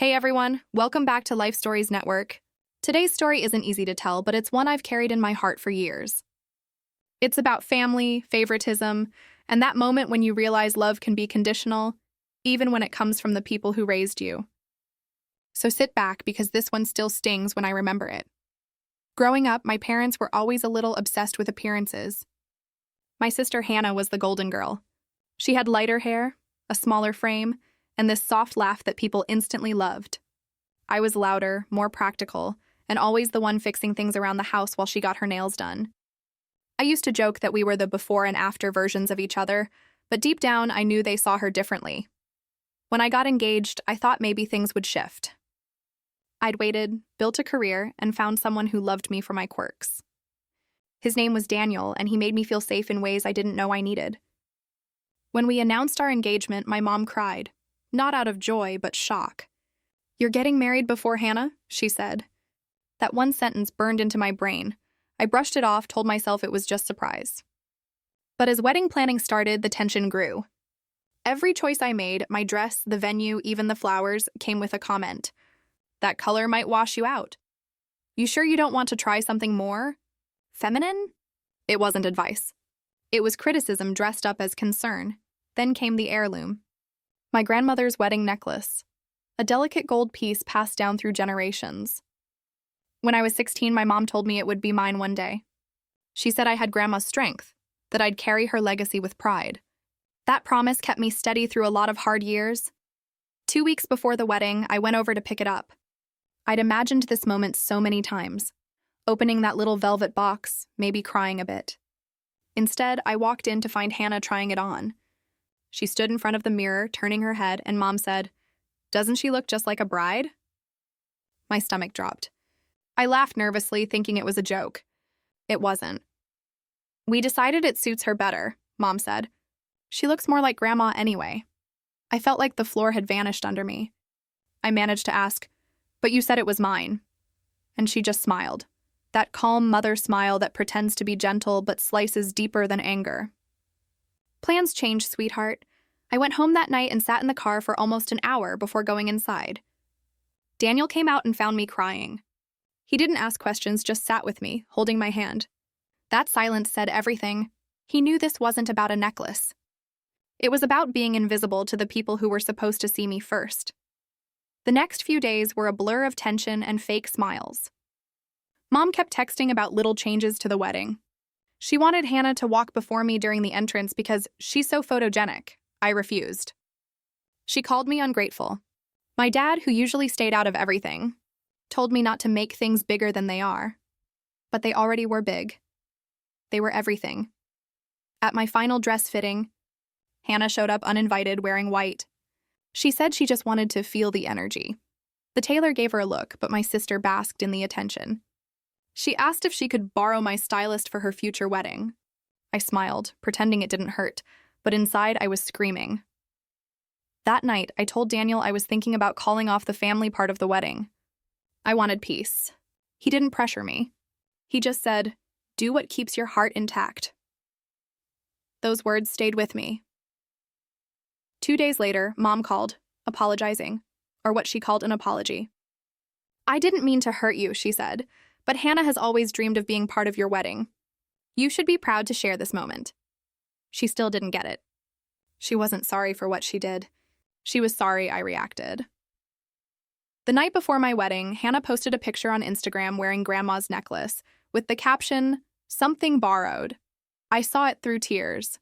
Hey everyone, welcome back to Life Stories Network. Today's story isn't easy to tell, but it's one I've carried in my heart for years. It's about family, favoritism, and that moment when you realize love can be conditional, even when it comes from the people who raised you. So sit back because this one still stings when I remember it. Growing up, my parents were always a little obsessed with appearances. My sister Hannah was the golden girl. She had lighter hair, a smaller frame, and this soft laugh that people instantly loved. I was louder, more practical, and always the one fixing things around the house while she got her nails done. I used to joke that we were the before and after versions of each other, but deep down I knew they saw her differently. When I got engaged, I thought maybe things would shift. I'd waited, built a career, and found someone who loved me for my quirks. His name was Daniel, and he made me feel safe in ways I didn't know I needed. When we announced our engagement, my mom cried. Not out of joy, but shock. "You're getting married before Hannah?" she said. That one sentence burned into my brain. I brushed it off, told myself it was just surprise. But as wedding planning started, the tension grew. Every choice I made, my dress, the venue, even the flowers, came with a comment. "That color might wash you out. You sure you don't want to try something more feminine?" It wasn't advice. It was criticism dressed up as concern. Then came the heirloom. My grandmother's wedding necklace, a delicate gold piece passed down through generations. When I was 16, my mom told me it would be mine one day. She said I had grandma's strength, that I'd carry her legacy with pride. That promise kept me steady through a lot of hard years. 2 weeks before the wedding, I went over to pick it up. I'd imagined this moment so many times, opening that little velvet box, maybe crying a bit. Instead, I walked in to find Hannah trying it on. She stood in front of the mirror, turning her head, and Mom said, "Doesn't she look just like a bride?" My stomach dropped. I laughed nervously, thinking it was a joke. It wasn't. "We decided it suits her better," Mom said. "She looks more like Grandma anyway." I felt like the floor had vanished under me. I managed to ask, "But you said it was mine." And she just smiled. That calm mother smile that pretends to be gentle but slices deeper than anger. Plans changed, sweetheart. I went home that night and sat in the car for almost an hour before going inside. Daniel came out and found me crying. He didn't ask questions, just sat with me, holding my hand. That silence said everything. He knew this wasn't about a necklace. It was about being invisible to the people who were supposed to see me first. The next few days were a blur of tension and fake smiles. Mom kept texting about little changes to the wedding. She wanted Hannah to walk before me during the entrance because she's so photogenic. I refused. She called me ungrateful. My dad, who usually stayed out of everything, told me not to make things bigger than they are. But they already were big. They were everything. At my final dress fitting, Hannah showed up uninvited wearing white. She said she just wanted to feel the energy. The tailor gave her a look, but my sister basked in the attention. She asked if she could borrow my stylist for her future wedding. I smiled, pretending it didn't hurt, but inside I was screaming. That night, I told Daniel I was thinking about calling off the family part of the wedding. I wanted peace. He didn't pressure me. He just said, "Do what keeps your heart intact." Those words stayed with me. 2 days later, Mom called, apologizing, or what she called an apology. "I didn't mean to hurt you," she said, "but Hannah has always dreamed of being part of your wedding. You should be proud to share this moment." She still didn't get it. She wasn't sorry for what she did. She was sorry I reacted. The night before my wedding, Hannah posted a picture on Instagram wearing Grandma's necklace with the caption, "Something borrowed." I saw it through tears.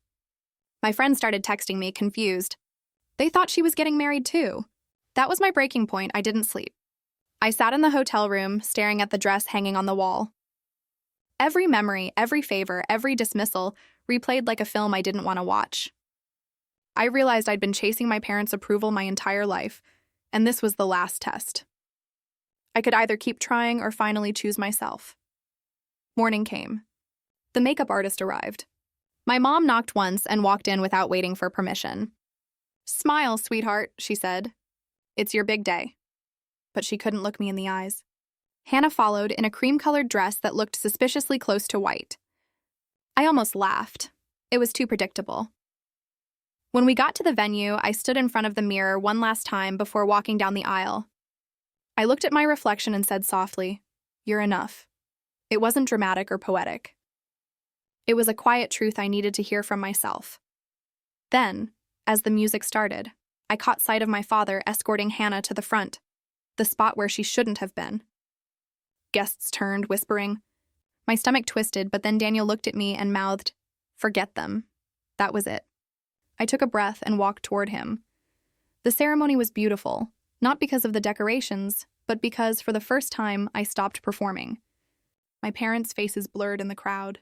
My friends started texting me, confused. They thought she was getting married too. That was my breaking point. I didn't sleep. I sat in the hotel room, staring at the dress hanging on the wall. Every memory, every favor, every dismissal replayed like a film I didn't want to watch. I realized I'd been chasing my parents' approval my entire life, and this was the last test. I could either keep trying or finally choose myself. Morning came. The makeup artist arrived. My mom knocked once and walked in without waiting for permission. "Smile, sweetheart," she said. "It's your big day." But she couldn't look me in the eyes. Hannah followed in a cream-colored dress that looked suspiciously close to white. I almost laughed. It was too predictable. When we got to the venue, I stood in front of the mirror one last time before walking down the aisle. I looked at my reflection and said softly, "You're enough." It wasn't dramatic or poetic. It was a quiet truth I needed to hear from myself. Then, as the music started, I caught sight of my father escorting Hannah to the front, the spot where she shouldn't have been. Guests turned, whispering. My stomach twisted, but then Daniel looked at me and mouthed, "Forget them." That was it. I took a breath and walked toward him. The ceremony was beautiful, not because of the decorations, but because, for the first time, I stopped performing. My parents' faces blurred in the crowd.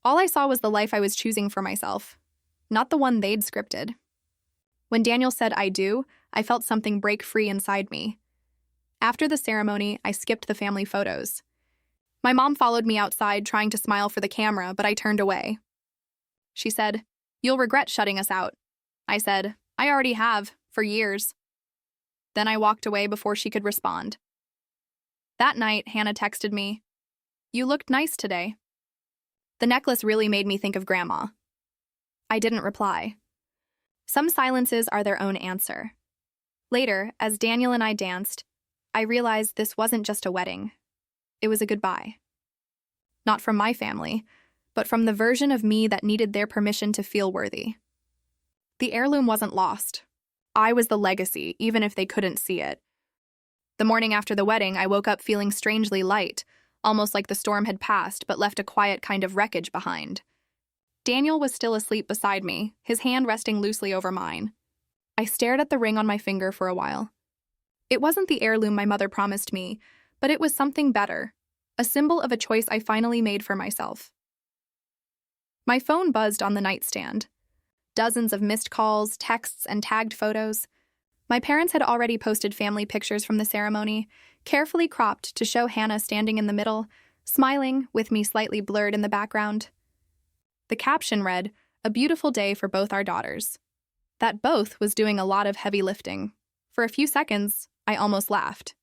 All I saw was the life I was choosing for myself, not the one they'd scripted. When Daniel said "I do," I felt something break free inside me. After the ceremony, I skipped the family photos. My mom followed me outside, trying to smile for the camera, but I turned away. She said, "You'll regret shutting us out." I said, "I already have, for years." Then I walked away before she could respond. That night, Hannah texted me, "You looked nice today." The necklace really made me think of Grandma. I didn't reply. Some silences are their own answer. Later, as Daniel and I danced, I realized this wasn't just a wedding. It was a goodbye. Not from my family, but from the version of me that needed their permission to feel worthy. The heirloom wasn't lost. I was the legacy, even if they couldn't see it. The morning after the wedding, I woke up feeling strangely light, almost like the storm had passed but left a quiet kind of wreckage behind. Daniel was still asleep beside me, his hand resting loosely over mine. I stared at the ring on my finger for a while. It wasn't the heirloom my mother promised me, but it was something better, a symbol of a choice I finally made for myself. My phone buzzed on the nightstand. Dozens of missed calls, texts, and tagged photos. My parents had already posted family pictures from the ceremony, carefully cropped to show Hannah standing in the middle, smiling, with me slightly blurred in the background. The caption read, "A beautiful day for both our daughters." That "both" was doing a lot of heavy lifting. For a few seconds, I almost laughed.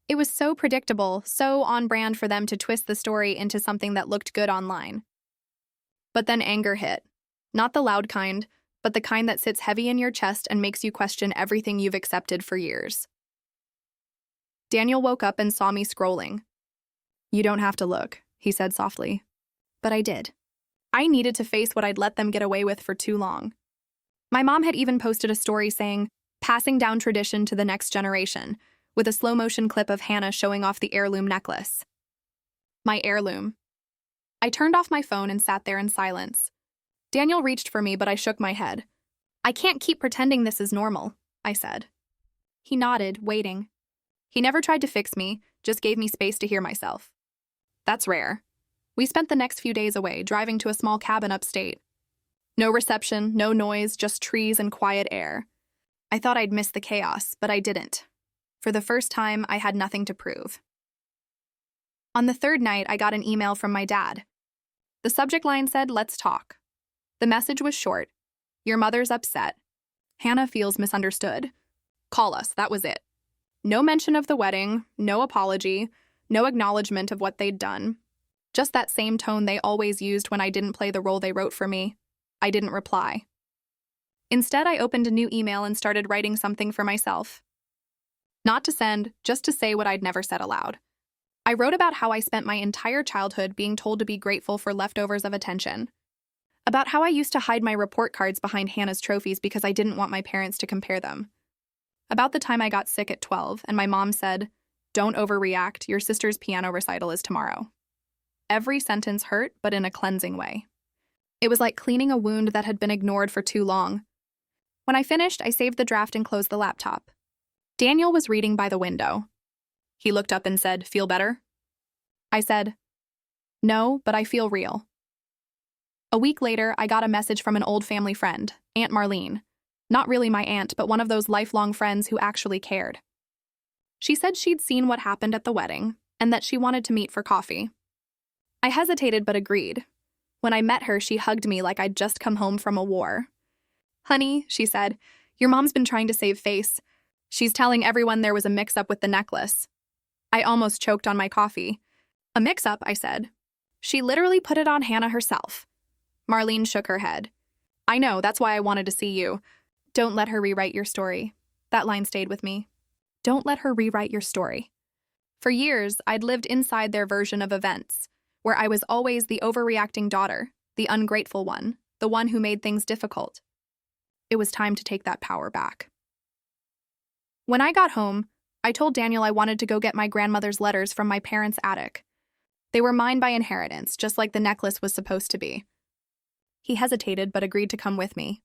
It was so predictable, so on brand for them to twist the story into something that looked good online. But then anger hit. Not the loud kind, but the kind that sits heavy in your chest and makes you question everything you've accepted for years. Daniel woke up and saw me scrolling. "You don't have to look," he said softly. But I did. I needed to face what I'd let them get away with for too long. My mom had even posted a story saying, "Passing down tradition to the next generation," with a slow-motion clip of Hannah showing off the heirloom necklace. My heirloom. I turned off my phone and sat there in silence. Daniel reached for me, but I shook my head. "I can't keep pretending this is normal," I said. He nodded, waiting. He never tried to fix me, just gave me space to hear myself. That's rare. We spent the next few days away, driving to a small cabin upstate. No reception, no noise, just trees and quiet air. I thought I'd miss the chaos, but I didn't. For the first time, I had nothing to prove. On the third night, I got an email from my dad. The subject line said, "Let's talk." The message was short. "Your mother's upset. Hannah feels misunderstood. Call us," that was it. No mention of the wedding, no apology, no acknowledgement of what they'd done. Just that same tone they always used when I didn't play the role they wrote for me. I didn't reply. Instead, I opened a new email and started writing something for myself. Not to send, just to say what I'd never said aloud. I wrote about how I spent my entire childhood being told to be grateful for leftovers of attention. About how I used to hide my report cards behind Hannah's trophies because I didn't want my parents to compare them. About the time I got sick at 12 and my mom said, "Don't overreact, your sister's piano recital is tomorrow." Every sentence hurt, but in a cleansing way. It was like cleaning a wound that had been ignored for too long. When I finished, I saved the draft and closed the laptop. Daniel was reading by the window. He looked up and said, "Feel better?" I said, "No, but I feel real." A week later, I got a message from an old family friend, Aunt Marlene. Not really my aunt, but one of those lifelong friends who actually cared. She said she'd seen what happened at the wedding, and that she wanted to meet for coffee. I hesitated but agreed. When I met her, she hugged me like I'd just come home from a war. "Honey," she said, "your mom's been trying to save face. She's telling everyone there was a mix-up with the necklace." I almost choked on my coffee. "A mix-up," I said. "She literally put it on Hannah herself." Marlene shook her head. "I know, that's why I wanted to see you. Don't let her rewrite your story." That line stayed with me. Don't let her rewrite your story. For years, I'd lived inside their version of events, where I was always the overreacting daughter, the ungrateful one, the one who made things difficult. It was time to take that power back. When I got home, I told Daniel I wanted to go get my grandmother's letters from my parents' attic. They were mine by inheritance, just like the necklace was supposed to be. He hesitated but agreed to come with me.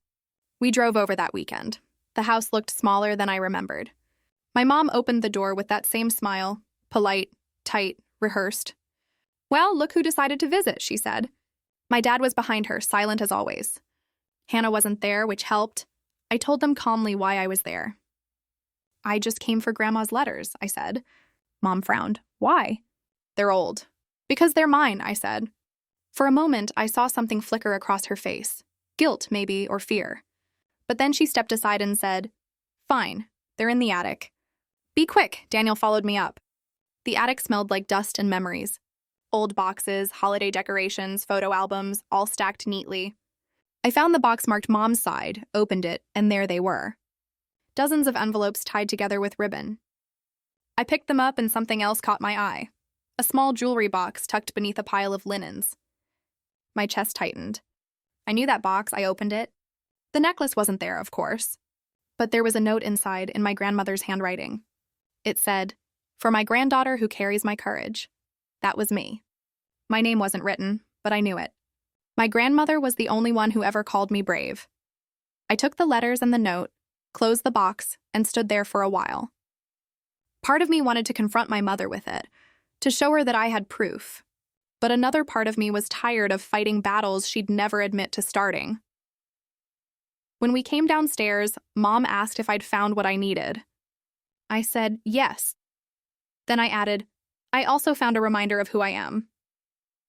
We drove over that weekend. The house looked smaller than I remembered. My mom opened the door with that same smile, polite, tight, rehearsed. "Well, look who decided to visit," she said. My dad was behind her, silent as always. Hannah wasn't there, which helped. I told them calmly why I was there. "I just came for Grandma's letters," I said. Mom frowned. "Why?" "They're old." "Because they're mine," I said. For a moment, I saw something flicker across her face. Guilt, maybe, or fear. But then she stepped aside and said, "Fine, they're in the attic." "Be quick," Daniel followed me up. The attic smelled like dust and memories. Old boxes, holiday decorations, photo albums, all stacked neatly. I found the box marked Mom's side, opened it, and there they were. Dozens of envelopes tied together with ribbon. I picked them up and something else caught my eye. A small jewelry box tucked beneath a pile of linens. My chest tightened. I knew that box, I opened it. The necklace wasn't there, of course. But there was a note inside in my grandmother's handwriting. It said, "For my granddaughter who carries my courage." That was me. My name wasn't written, but I knew it. My grandmother was the only one who ever called me brave. I took the letters and the note, closed the box, and stood there for a while. Part of me wanted to confront my mother with it, to show her that I had proof. But another part of me was tired of fighting battles she'd never admit to starting. When we came downstairs, Mom asked if I'd found what I needed. I said, yes. Then I added, I also found a reminder of who I am.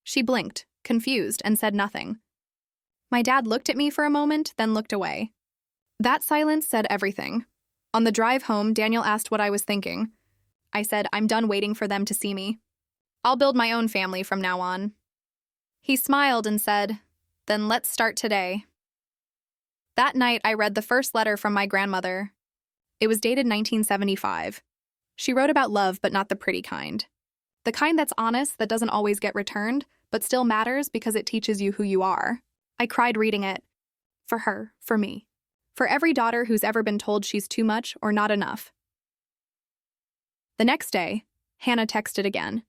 She blinked, confused, and said nothing. My dad looked at me for a moment, then looked away. That silence said everything. On the drive home, Daniel asked what I was thinking. I said, I'm done waiting for them to see me. I'll build my own family from now on. He smiled and said, then let's start today. That night, I read the first letter from my grandmother. It was dated 1975. She wrote about love, but not the pretty kind. The kind that's honest, that doesn't always get returned, but still matters because it teaches you who you are. I cried reading it. For her, for me. For every daughter who's ever been told she's too much or not enough. The next day, Hannah texted again.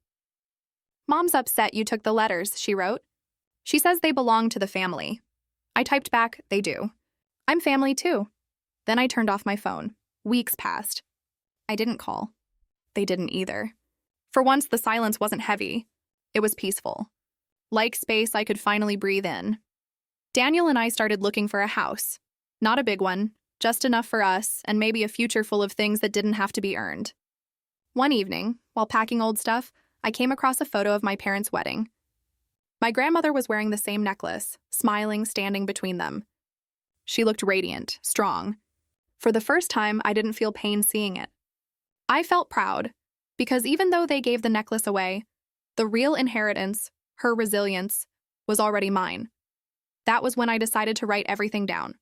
Mom's upset you took the letters, she wrote. She says they belong to the family. I typed back, they do. I'm family too. Then I turned off my phone. Weeks passed. I didn't call. They didn't either. For once, the silence wasn't heavy. It was peaceful. Like space I could finally breathe in. Daniel and I started looking for a house. Not a big one, just enough for us and maybe a future full of things that didn't have to be earned. One evening, while packing old stuff, I came across a photo of my parents' wedding. My grandmother was wearing the same necklace, smiling, standing between them. She looked radiant, strong. For the first time, I didn't feel pain seeing it. I felt proud, because even though they gave the necklace away, the real inheritance, her resilience, was already mine. That was when I decided to write everything down.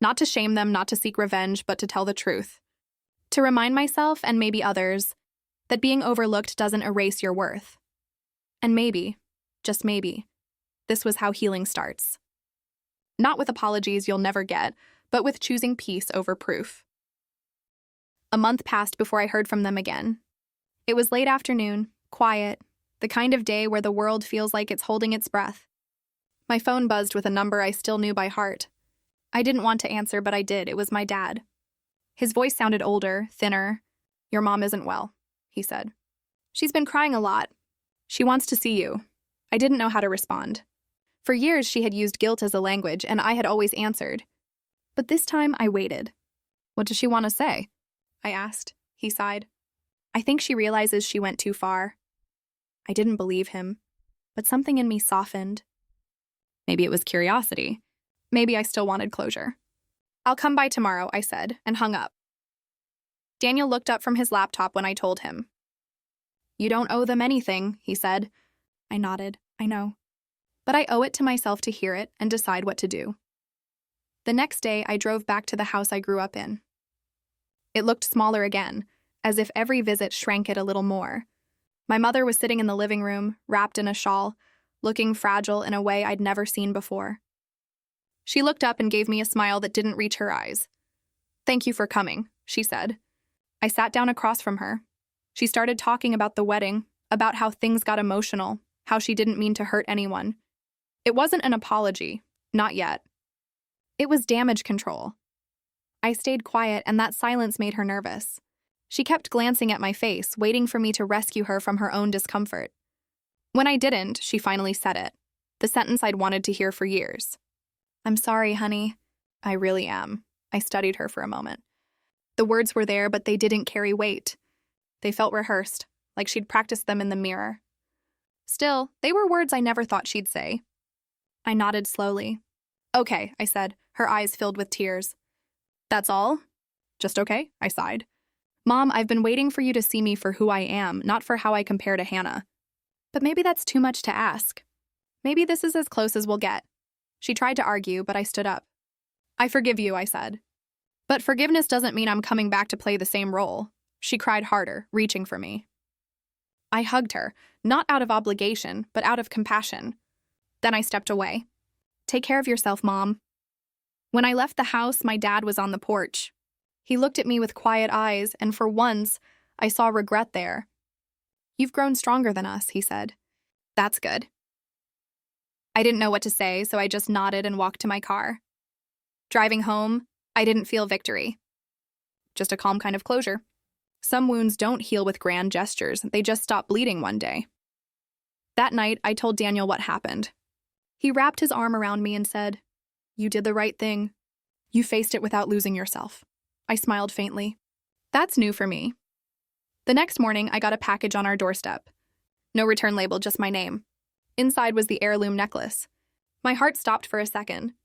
Not to shame them, not to seek revenge, but to tell the truth. To remind myself, and maybe others, that being overlooked doesn't erase your worth. And maybe, just maybe, this was how healing starts. Not with apologies you'll never get, but with choosing peace over proof. A month passed before I heard from them again. It was late afternoon, quiet, the kind of day where the world feels like it's holding its breath. My phone buzzed with a number I still knew by heart. I didn't want to answer, but I did. It was my dad. His voice sounded older, thinner. Your mom isn't well, he said. She's been crying a lot. She wants to see you. I didn't know how to respond. For years, she had used guilt as a language, and I had always answered. But this time, I waited. What does she want to say? I asked. He sighed. I think she realizes she went too far. I didn't believe him, but something in me softened. Maybe it was curiosity. Maybe I still wanted closure. I'll come by tomorrow, I said, and hung up. Daniel looked up from his laptop when I told him. You don't owe them anything, he said. I nodded. I know. But I owe it to myself to hear it and decide what to do. The next day, I drove back to the house I grew up in. It looked smaller again, as if every visit shrank it a little more. My mother was sitting in the living room, wrapped in a shawl, looking fragile in a way I'd never seen before. She looked up and gave me a smile that didn't reach her eyes. "Thank you for coming," she said. I sat down across from her. She started talking about the wedding, about how things got emotional, how she didn't mean to hurt anyone. It wasn't an apology, not yet. It was damage control. I stayed quiet, and that silence made her nervous. She kept glancing at my face, waiting for me to rescue her from her own discomfort. When I didn't, she finally said it, the sentence I'd wanted to hear for years. "I'm sorry, honey." "I really am." I studied her for a moment. The words were there, but they didn't carry weight. They felt rehearsed, like she'd practiced them in the mirror. Still, they were words I never thought she'd say. I nodded slowly. "Okay," I said, her eyes filled with tears. "That's all?" "Just okay," I sighed. "Mom, I've been waiting for you to see me for who I am, not for how I compare to Hannah. But maybe that's too much to ask. Maybe this is as close as we'll get." She tried to argue, but I stood up. "I forgive you," I said. "But forgiveness doesn't mean I'm coming back to play the same role." She cried harder, reaching for me. I hugged her, not out of obligation, but out of compassion. Then I stepped away. "Take care of yourself, Mom." When I left the house, my dad was on the porch. He looked at me with quiet eyes, and for once, I saw regret there. "You've grown stronger than us," he said. "That's good." I didn't know what to say, so I just nodded and walked to my car. Driving home, I didn't feel victory. Just a calm kind of closure. Some wounds don't heal with grand gestures, they just stop bleeding one day. That night, I told Daniel what happened. He wrapped his arm around me and said, "You did the right thing. You faced it without losing yourself." I smiled faintly. That's new for me. The next morning, I got a package on our doorstep. No return label, just my name. Inside was the heirloom necklace. My heart stopped for a second.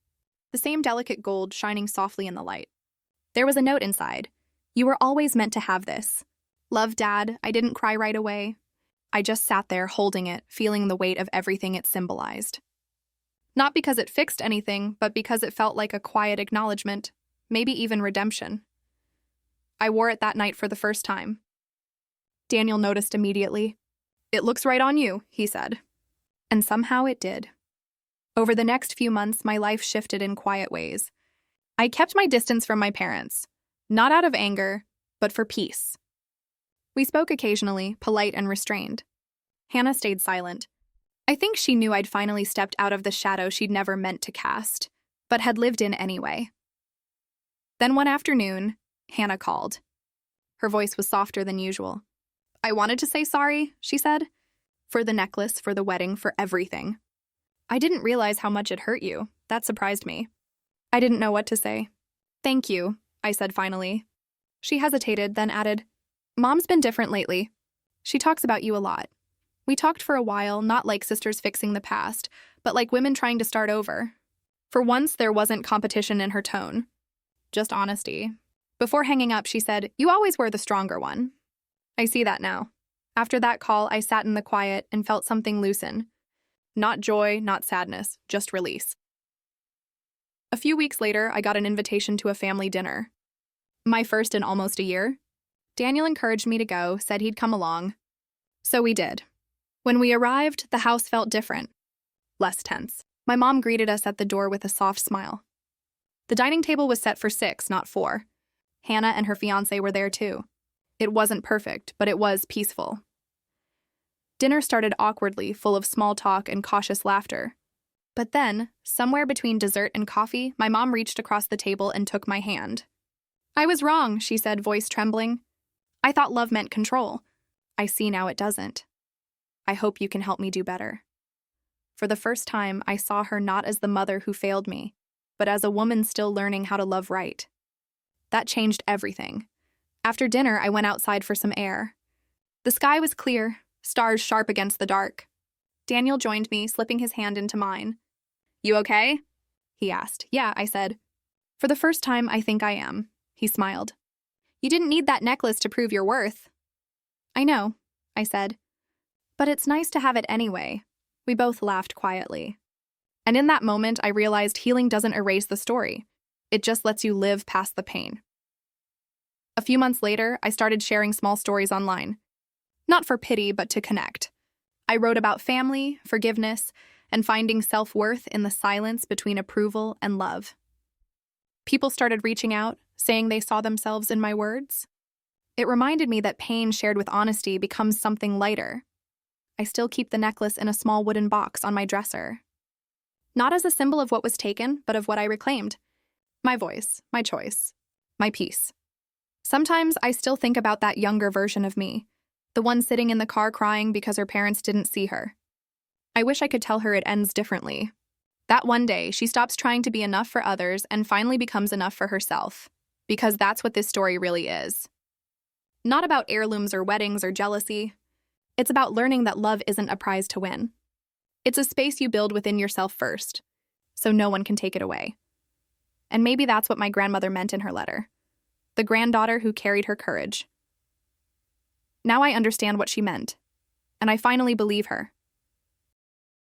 The same delicate gold shining softly in the light. There was a note inside. "You were always meant to have this. Love, Dad." I didn't cry right away. I just sat there holding it, feeling the weight of everything it symbolized. Not because it fixed anything, but because it felt like a quiet acknowledgement, maybe even redemption. I wore it that night for the first time. Daniel noticed immediately. "It looks right on you," he said. And somehow it did. Over the next few months, my life shifted in quiet ways. I kept my distance from my parents, not out of anger, but for peace. We spoke occasionally, polite and restrained. Hannah stayed silent. I think she knew I'd finally stepped out of the shadow she'd never meant to cast, but had lived in anyway. Then one afternoon, Hannah called. Her voice was softer than usual. "I wanted to say sorry," she said. "For the necklace, for the wedding, for everything. I didn't realize how much it hurt you. That surprised me." I didn't know what to say. "Thank you," I said finally. She hesitated, then added, "Mom's been different lately. She talks about you a lot." We talked for a while, not like sisters fixing the past, but like women trying to start over. For once, there wasn't competition in her tone. Just honesty. Before hanging up, she said, "You always were the stronger one." I see that now. After that call, I sat in the quiet and felt something loosen. Not joy, not sadness, just release. A few weeks later, I got an invitation to a family dinner. My first in almost a year. Daniel encouraged me to go, said he'd come along. So we did. When we arrived, the house felt different. Less tense. My mom greeted us at the door with a soft smile. The dining table was set for 6, not 4. Hannah and her fiancé were there too. It wasn't perfect, but it was peaceful. Dinner started awkwardly, full of small talk and cautious laughter. But then, somewhere between dessert and coffee, my mom reached across the table and took my hand. "I was wrong," she said, voice trembling. "I thought love meant control. I see now it doesn't. I hope you can help me do better." For the first time, I saw her not as the mother who failed me, but as a woman still learning how to love right. That changed everything. After dinner, I went outside for some air. The sky was clear, stars sharp against the dark. Daniel joined me, slipping his hand into mine. "You okay?" he asked. "Yeah," I said. "For the first time, I think I am," he smiled. "You didn't need that necklace to prove your worth." "I know," I said. "But it's nice to have it anyway." We both laughed quietly. And in that moment, I realized healing doesn't erase the story. It just lets you live past the pain. A few months later, I started sharing small stories online. Not for pity, but to connect. I wrote about family, forgiveness, and finding self-worth in the silence between approval and love. People started reaching out, saying they saw themselves in my words. It reminded me that pain shared with honesty becomes something lighter. I still keep the necklace in a small wooden box on my dresser. Not as a symbol of what was taken, but of what I reclaimed. My voice, my choice, my peace. Sometimes I still think about that younger version of me, the one sitting in the car crying because her parents didn't see her. I wish I could tell her it ends differently. That one day, she stops trying to be enough for others and finally becomes enough for herself. Because that's what this story really is. Not about heirlooms or weddings or jealousy. It's about learning that love isn't a prize to win. It's a space you build within yourself first, so no one can take it away. And maybe that's what my grandmother meant in her letter. The granddaughter who carried her courage. Now I understand what she meant, and I finally believe her.